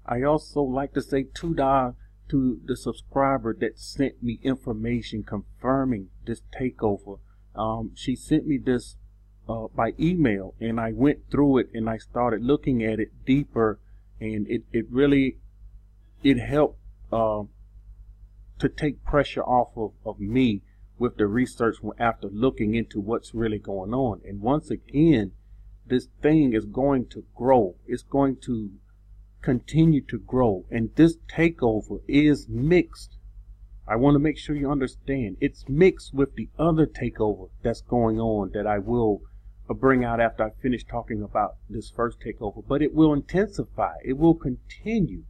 I also like to say $2 to the subscriber that sent me information confirming this takeover. She sent me this by email, and I went through it and I started looking at it deeper, and it really helped to take pressure off of me with the research after looking into what's really going on. And once again, this thing is going to grow. It's going to continue to grow, and this takeover is mixed. I want to make sure you understand it's mixed with the other takeover that's going on that I will bring out after I finish talking about this first takeover. But it will intensify, it will continue,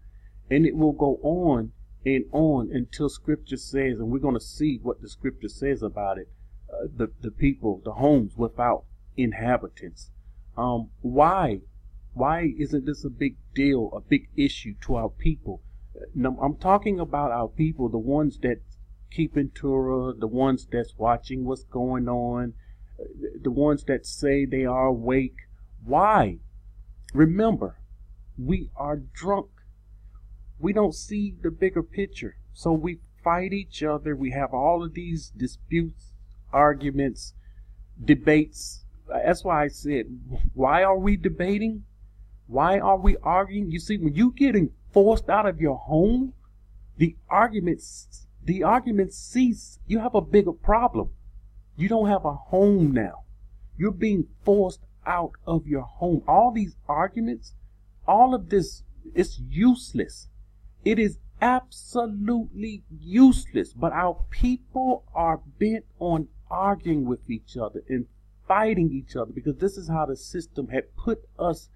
and it will go on and on until scripture says, and we're going to see what the scripture says about it, the people, the homes without inhabitants. Why isn't this a big deal, a big issue to our people? Now, I'm talking about our people, the ones that keep in Torah, the ones that's watching what's going on, the ones that say they are awake. Why? Remember, we are drunk. We don't see the bigger picture. So we fight each other. We have all of these disputes, arguments, debates. That's why I said, why are we debating? Why are we arguing? You see, when you're getting forced out of your home, the arguments cease. You have a bigger problem. You don't have a home now. You're being forced out of your home. All these arguments, all of this, it's useless. It is absolutely useless. But our people are bent on arguing with each other and fighting each other, because this is how the system had put us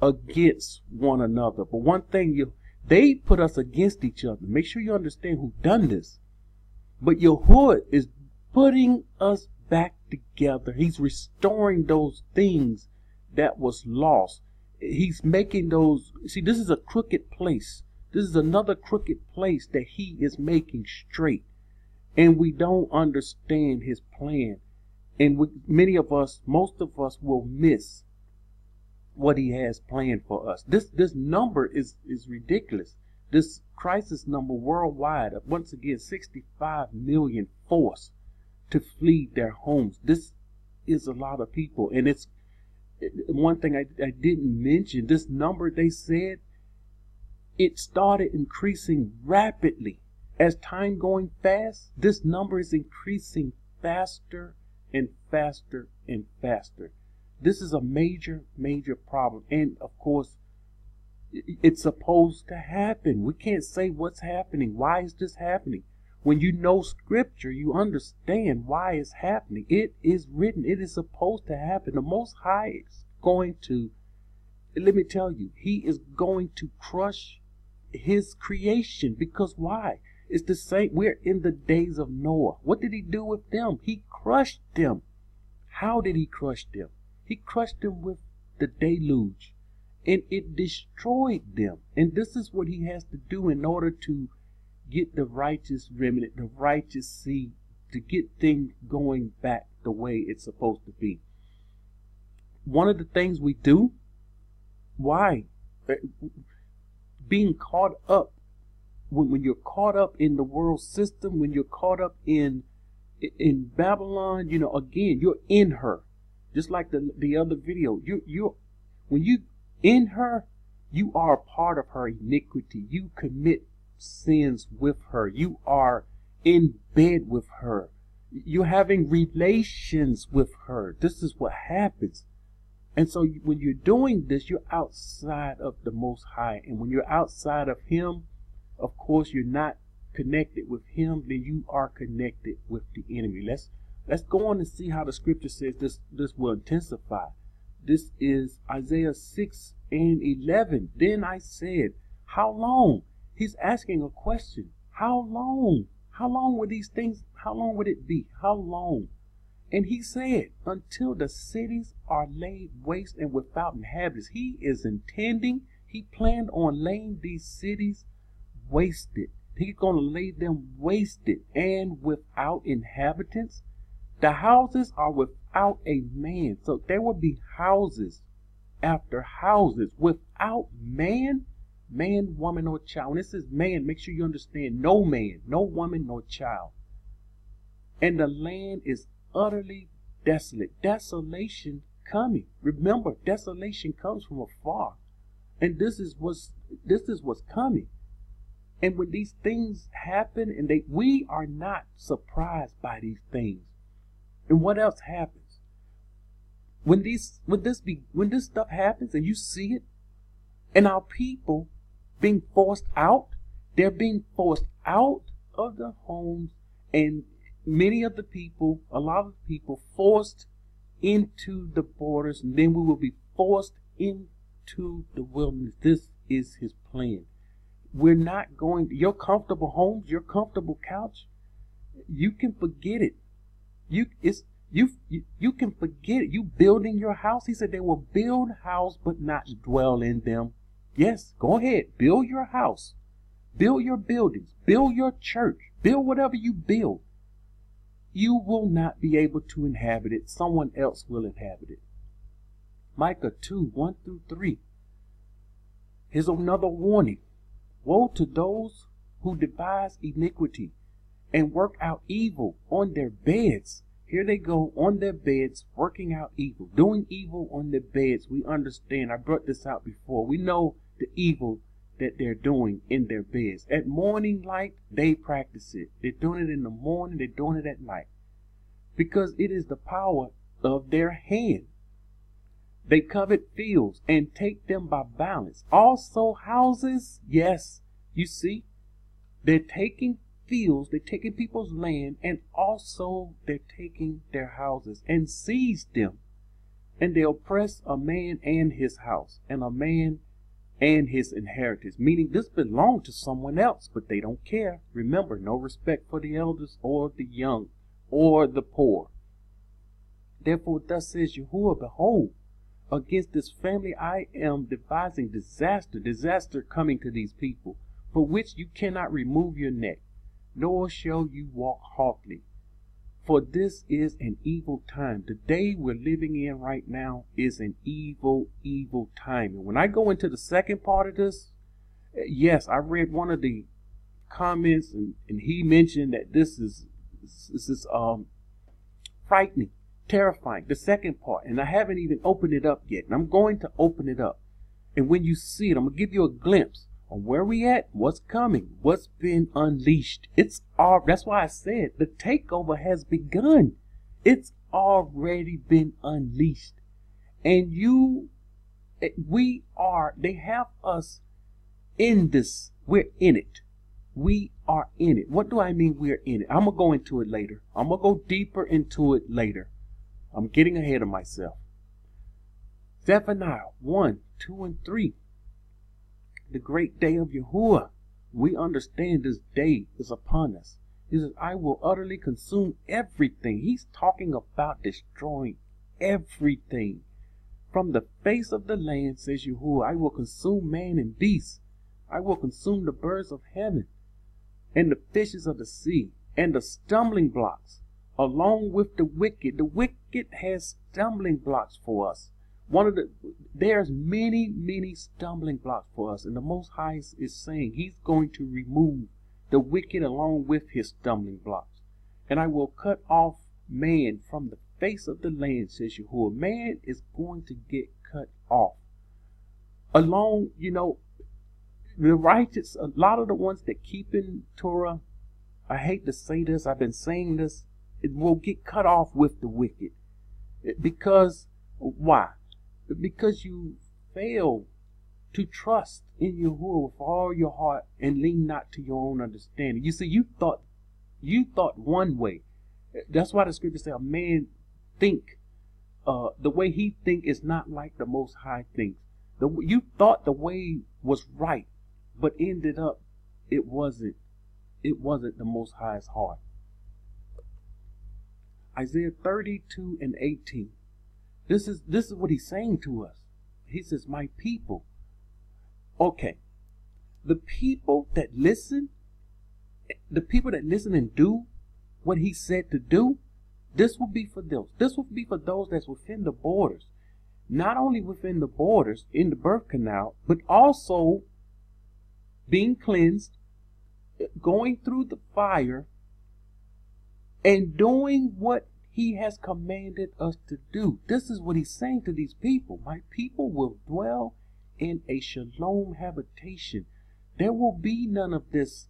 against one another. But one thing, they put us against each other. Make sure you understand who done this. But Yahuwah is putting us back together. He's restoring those things that was lost. He's making those. See, this is a crooked place. This is another crooked place that he is making straight. And we don't understand his plan. And many of us, most of us, will miss what he has planned for us. This number is ridiculous. This crisis number worldwide, once again, 65 million forced to flee their homes. This is a lot of people. And it's one thing I didn't mention. This number, they said, it started increasing rapidly. As time going fast, this number is increasing faster and faster and faster. This is a major, major problem. And of course, it's supposed to happen. We can't say what's happening. Why is this happening? When you know scripture, you understand why it's happening. It is written. It is supposed to happen. The Most High is going to, let me tell you, he is going to crush his creation. Because why? It's the same. We're in the days of Noah. What did he do with them? He crushed them. How did he crush them? He crushed them with the deluge, and it destroyed them. And this is what he has to do in order to get the righteous remnant, the righteous seed, to get things going back the way it's supposed to be. One of the things we do, why? Being caught up, when you're caught up in the world system, when you're caught up in Babylon, again, you're in her. Just like the other video, when you in her, you are a part of her iniquity. You commit sins with her. You are in bed with her. You're having relations with her. This is what happens. And so when you're doing this, you're outside of the Most High. And when you're outside of him, of course, you're not connected with him, then you are connected with the enemy. Let's go on and see how the scripture says this will intensify. This is Isaiah 6:11. Then I said, how long? He's asking a question. How long? How long will these things, how long would it be? How long? And he said, until the cities are laid waste and without inhabitants. He is intending, he planned on laying these cities wasted. He's going to lay them wasted and without inhabitants. The houses are without a man. So there will be houses after houses without man. man, woman, or child. When it says man, make sure you understand no man, no woman, nor child. And the land is utterly desolate. Desolation coming. Remember, desolation comes from afar. And this is what's coming. And when these things happen, and we are not surprised by these things. And what else happens? When this stuff happens and you see it, and our people being forced out, they're being forced out of the homes, and many of the people, a lot of the people forced into the borders, and then we will be forced into the wilderness. This is his plan. We're not going, your comfortable homes, your comfortable couch, you can forget it. You can forget it. You building your house. He said they will build house but not dwell in them. Yes, go ahead. Build your house. Build your buildings. Build your church. Build whatever you build. You will not be able to inhabit it. Someone else will inhabit it. Micah 2:1-3. Here's another warning. Woe to those who devise iniquity and work out evil on their beds. Here they go on their beds, working out evil, doing evil on their beds. We understand. I brought this out before. We know the evil that they're doing in their beds. At morning light, they practice it. They're doing it in the morning. They're doing it at night. Because it is the power of their hand. They covet fields and take them by violence. Also houses, yes, you see, they're taking fields, they're taking people's land, and also they're taking their houses and seize them. And they oppress a man and his house, and a man and his inheritance. Meaning this belonged to someone else, but they don't care. Remember, no respect for the elders or the young or the poor. Therefore, thus says Yahuwah, behold, against this family I am devising disaster coming to these people, for which you cannot remove your neck, nor shall you walk haughtily. For this is an evil time. The day we're living in right now is an evil time. And when I go into the second part of this, yes, I read one of the comments, and he mentioned that this is frightening, terrifying, the second part, and I haven't even opened it up yet, and I'm going to open it up. And when you see it, I'm going to give you a glimpse on where we at, what's coming, what's been unleashed. That's why I said the takeover has begun. It's already been unleashed. And they have us in this. We're in it. We are in it. What do I mean we're in it? I'm going to go into it later. I'm going to go deeper into it later. I'm getting ahead of myself. Zephaniah 1:2-3. The great day of Yahuwah. We understand this day is upon us. He says, I will utterly consume everything. He's talking about destroying everything. From the face of the land, says Yahuwah, I will consume man and beast. I will consume the birds of heaven and the fishes of the sea and the stumbling blocks along with the wicked. The wicked has stumbling blocks for us. There's many stumbling blocks for us, and the Most High is saying He's going to remove the wicked along with his stumbling blocks. And I will cut off man from the face of the land, says Yahuwah. Man is going to get cut off. Along, the righteous, a lot of the ones that keep in Torah, I hate to say this, I've been saying this, it will get cut off with the wicked. Because, why? Because you fail to trust in Yahuwah with all your heart and lean not to your own understanding. You see, you thought one way. That's why the scriptures say a man think, the way he think is not like the Most High thinks. You thought the way was right, but ended up it wasn't the Most High's heart. Isaiah 32:18. This is what he's saying to us. He says, my people. Okay. The people that listen and do what he said to do, this will be for those. This will be for those that's within the borders. Not only within the borders, in the birth canal, but also being cleansed, going through the fire, and doing what he has commanded us to do. This is what he's saying to these people. My people will dwell in a shalom habitation. There will be none of this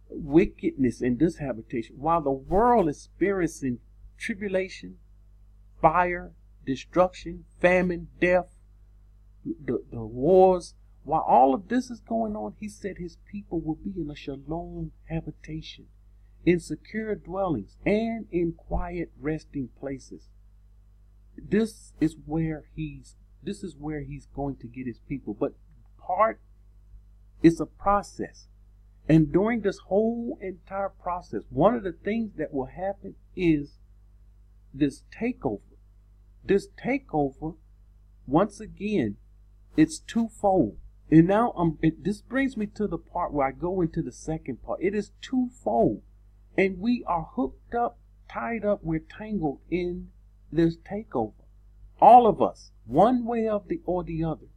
wickedness in this habitation. While the world is experiencing tribulation, fire, destruction, famine, death, the wars, while all of this is going on, he said his people will be in a shalom habitation, in secure dwellings, and in quiet resting places. This is where he's going to get his people. But it's a process. And during this whole entire process, one of the things that will happen is this takeover. This takeover, once again, it's twofold. And now this brings me to the part where I go into the second part. It is twofold. And we are hooked up, tied up, we're tangled in this takeover. All of us, one way or the other.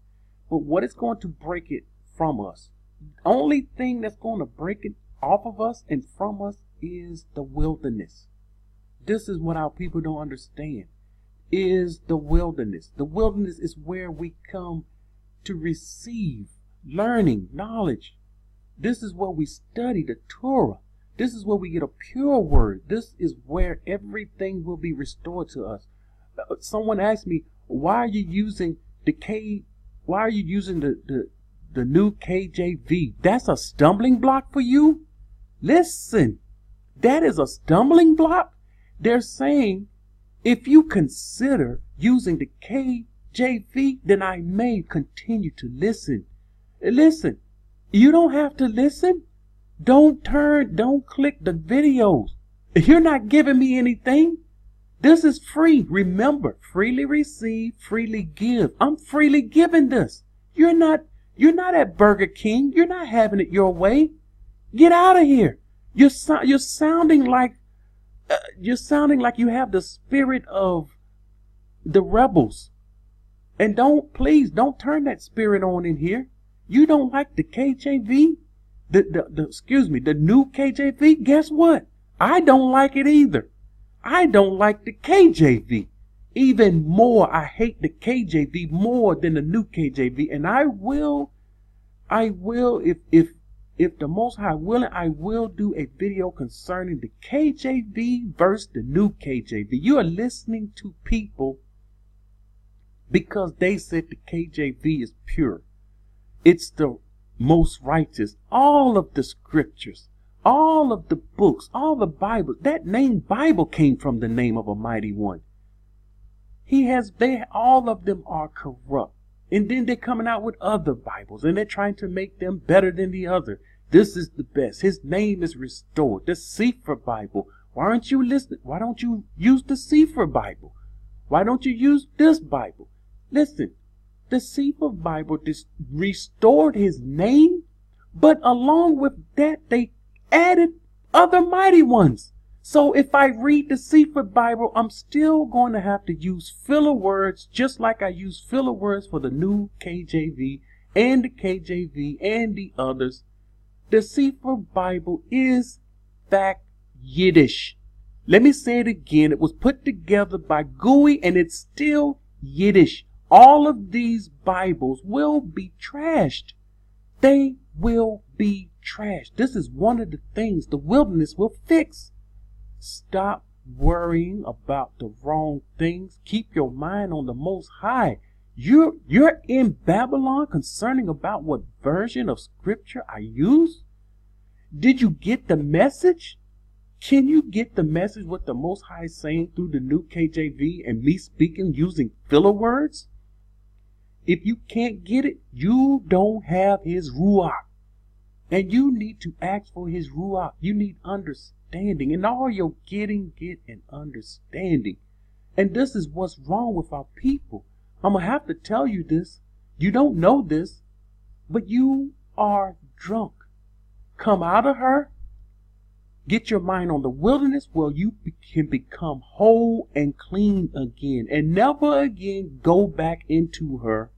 But what is going to break it from us? The only thing that's going to break it off of us and from us is the wilderness. This is what our people don't understand, is the wilderness. The wilderness is where we come to receive learning, knowledge. This is where we study the Torah. This is where we get a pure word. This is where everything will be restored to us. Someone asked me, why are you using the new KJV? That's a stumbling block for you? Listen, that is a stumbling block. They're saying, if you consider using the KJV, then I may continue to listen. Listen, you don't have to listen. Don't click the videos. You're not giving me anything. This is free. Remember, freely receive, freely give. I'm freely giving this. You're not at Burger King. You're not having it your way. Get out of here. You're sounding like you have the spirit of the rebels. And please don't turn that spirit on in here. You don't like the KJV? The new KJV? Guess what? I don't like it either. I don't like the KJV. Even more, I hate the KJV more than the new KJV. And I will, if the Most High willing, I will do a video concerning the KJV versus the new KJV. You are listening to people because they said the KJV is pure. It's the most righteous. All of the scriptures, all of the books, all the Bible, that name Bible came from the name of a mighty one. All of them are corrupt. And then they're coming out with other Bibles and they're trying to make them better than the other. This is the best. His name is restored. The Sefer Bible. Why aren't you listening? Why don't you use the Sefer Bible? Why don't you use this Bible? Listen, the Sefer Bible restored his name, but along with that, they added other mighty ones. So if I read the Sefer Bible, I'm still going to have to use filler words, just like I use filler words for the new KJV and the KJV and the others. The Sefer Bible is back Yiddish. Let me say it again. It was put together by GUI and it's still Yiddish. All of these Bibles will be trashed. They will be trashed. This is one of the things the wilderness will fix. Stop worrying about the wrong things. Keep your mind on the Most High. You're in Babylon concerning about what version of scripture I use? Did you get the message? Can you get the message what the Most High is saying through the new KJV and me speaking using filler words? If you can't get it, you don't have his Ruach. And you need to ask for his Ruach. You need understanding. And all you're getting, get an understanding. And this is what's wrong with our people. I'm going to have to tell you this. You don't know this, but you are drunk. Come out of her. Get your mind on the wilderness where you can become whole and clean again. And never again go back into her